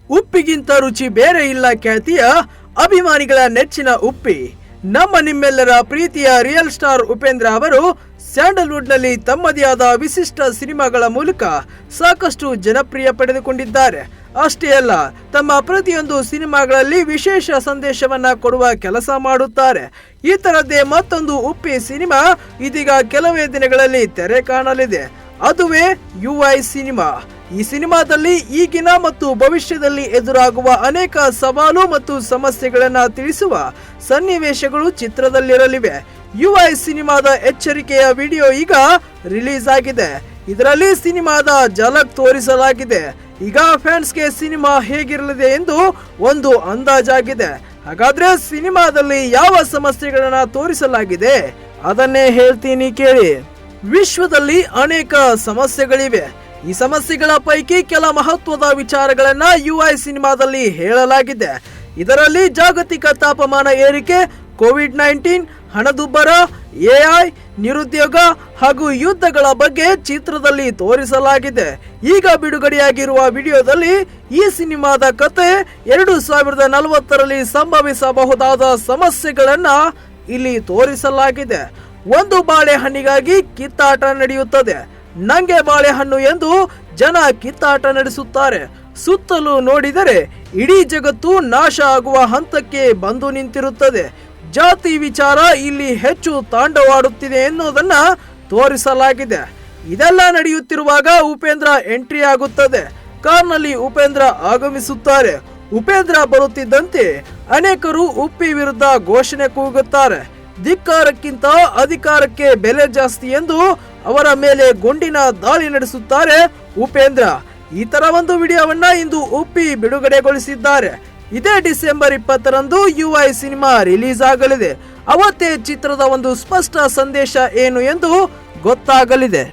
ಉಪ್ಪಿಗಿಂತ ರುಚಿ ಬೇರೆ ಇಲ್ಲ ಖ್ಯಾತಿಯ ಅಭಿಮಾನಿಗಳ ನೆಚ್ಚಿನ ಉಪ್ಪಿ ನಮ್ಮ ನಿಮ್ಮೆಲ್ಲರ ಪ್ರೀತಿಯ ರಿಯಲ್ ಸ್ಟಾರ್ ಉಪೇಂದ್ರ ಅವರು ಸ್ಯಾಂಡಲ್ವುಡ್ ನಲ್ಲಿ ತಮ್ಮದೇ ಆದ ವಿಶಿಷ್ಟ ಸಿನಿಮಾಗಳ ಮೂಲಕ ಸಾಕಷ್ಟು ಜನಪ್ರಿಯ ಪಡೆದುಕೊಂಡಿದ್ದಾರೆ. ಅಷ್ಟೇ ಅಲ್ಲ, ತಮ್ಮ ಪ್ರತಿಯೊಂದು ಸಿನಿಮಾಗಳಲ್ಲಿ ವಿಶೇಷ ಸಂದೇಶವನ್ನ ಕೊಡುವ ಕೆಲಸ ಮಾಡುತ್ತಾರೆ. ಈ ತರದ್ದೇ ಮತ್ತೊಂದು ಉಪ್ಪಿ ಸಿನಿಮಾ ಇದೀಗ ಕೆಲವೇ ದಿನಗಳಲ್ಲಿ ತೆರೆ ಕಾಣಲಿದೆ. ಅದುವೇ UI ಸಿನಿಮಾ. ಈ ಸಿನಿಮಾದಲ್ಲಿ ಈಗಿನ ಮತ್ತು ಭವಿಷ್ಯದಲ್ಲಿ ಎದುರಾಗುವ ಅನೇಕ ಸವಾಲು ಮತ್ತು ಸಮಸ್ಯೆಗಳನ್ನ ತಿಳಿಸುವ ಸನ್ನಿವೇಶಗಳು ಚಿತ್ರದಲ್ಲಿರಲಿವೆ. UI ಸಿನಿಮಾದ ಎಚ್ಚರಿಕೆಯ ವಿಡಿಯೋ ಈಗ ರಿಲೀಸ್ ಆಗಿದೆ. ಇದರಲ್ಲಿ ಸಿನಿಮಾದ ಝಲಕ್ ತೋರಿಸಲಾಗಿದೆ. ಈಗ ಫ್ಯಾನ್ಸ್ಗೆ ಸಿನಿಮಾ ಹೇಗಿರಲಿದೆ ಎಂದು ಒಂದು ಅಂದಾಜಾಗಿದೆ. ಹಾಗಾದ್ರೆ ಸಿನಿಮಾದಲ್ಲಿ ಯಾವ ಸಮಸ್ಯೆಗಳನ್ನ ತೋರಿಸಲಾಗಿದೆ ಅದನ್ನೇ ಹೇಳ್ತೀನಿ ಕೇಳಿ. ವಿಶ್ವದಲ್ಲಿ ಅನೇಕ ಸಮಸ್ಯೆಗಳಿವೆ. ಈ ಸಮಸ್ಯೆಗಳ ಪೈಕಿ ಕೆಲ ಮಹತ್ವದ ವಿಚಾರಗಳನ್ನ UI ಸಿನಿಮಾದಲ್ಲಿ ಹೇಳಲಾಗಿದೆ. ಇದರಲ್ಲಿ ಜಾಗತಿಕ ತಾಪಮಾನ ಏರಿಕೆ, ಕೋವಿಡ್-19, ಹಣದುಬ್ಬರ, AI, ನಿರುದ್ಯೋಗ ಹಾಗೂ ಯುದ್ಧಗಳ ಬಗ್ಗೆ ಚಿತ್ರದಲ್ಲಿ ತೋರಿಸಲಾಗಿದೆ. ಈಗ ಬಿಡುಗಡೆಯಾಗಿರುವ ವಿಡಿಯೋದಲ್ಲಿ ಈ ಸಿನಿಮಾದ ಕತೆ 2040ರಲ್ಲಿ ಸಂಭವಿಸಬಹುದಾದ ಸಮಸ್ಯೆಗಳನ್ನ ಇಲ್ಲಿ ತೋರಿಸಲಾಗಿದೆ. ಒಂದು ಬಾಳೆಹಣ್ಣಿಗಾಗಿ ಕಿತ್ತಾಟ ನಡೆಯುತ್ತದೆ. ನಂಗೆ ಬಾಳೆಹಣ್ಣು ಎಂದು ಜನ ಕಿತ್ತಾಟ ನಡೆಸುತ್ತಾರೆ. ಸುತ್ತಲೂ ನೋಡಿದರೆ ಇಡೀ ಜಗತ್ತು ನಾಶ ಆಗುವ ಹಂತಕ್ಕೆ ಬಂದು ನಿಂತಿರುತ್ತದೆ. ಜಾತಿ ವಿಚಾರ ಇಲ್ಲಿ ಹೆಚ್ಚು ತಾಂಡವಾಡುತ್ತಿದೆ ಎನ್ನುವುದನ್ನ ತೋರಿಸಲಾಗಿದೆ. ಇದೆಲ್ಲ ನಡೆಯುತ್ತಿರುವಾಗ ಉಪೇಂದ್ರ ಎಂಟ್ರಿ ಆಗುತ್ತದೆ. ಕಾರ್ನಲ್ಲಿ ಉಪೇಂದ್ರ ಆಗಮಿಸುತ್ತಾರೆ. ಉಪೇಂದ್ರ ಬರುತ್ತಿದ್ದಂತೆ ಅನೇಕರು ಉಪ್ಪಿ ವಿರುದ್ಧ ಘೋಷಣೆ ಕೂಗುತ್ತಾರೆ. ಧಿಕ್ಕಾರಕ್ಕಿಂತ ಅಧಿಕಾರಕ್ಕೆ ಬೆಲೆ ಜಾಸ್ತಿ ಎಂದು ಅವರ ಮೇಲೆ ಗುಂಡಿನ ದಾಳಿ ನಡೆಸುತ್ತಾರೆ ಉಪೇಂದ್ರ. ಈ ತರ ಒಂದು ವಿಡಿಯೋವನ್ನ ಇಂದು ಉಪ್ಪಿ ಬಿಡುಗಡೆಗೊಳಿಸಿದ್ದಾರೆ. ಇದೇ ಡಿಸೆಂಬರ್ 20ರಂದು UI ಸಿನಿಮಾ ರಿಲೀಸ್ ಆಗಲಿದೆ. ಅವತ್ತೇ ಚಿತ್ರದ ಒಂದು ಸ್ಪಷ್ಟ ಸಂದೇಶ ಏನು ಎಂದು ಗೊತ್ತಾಗಲಿದೆ.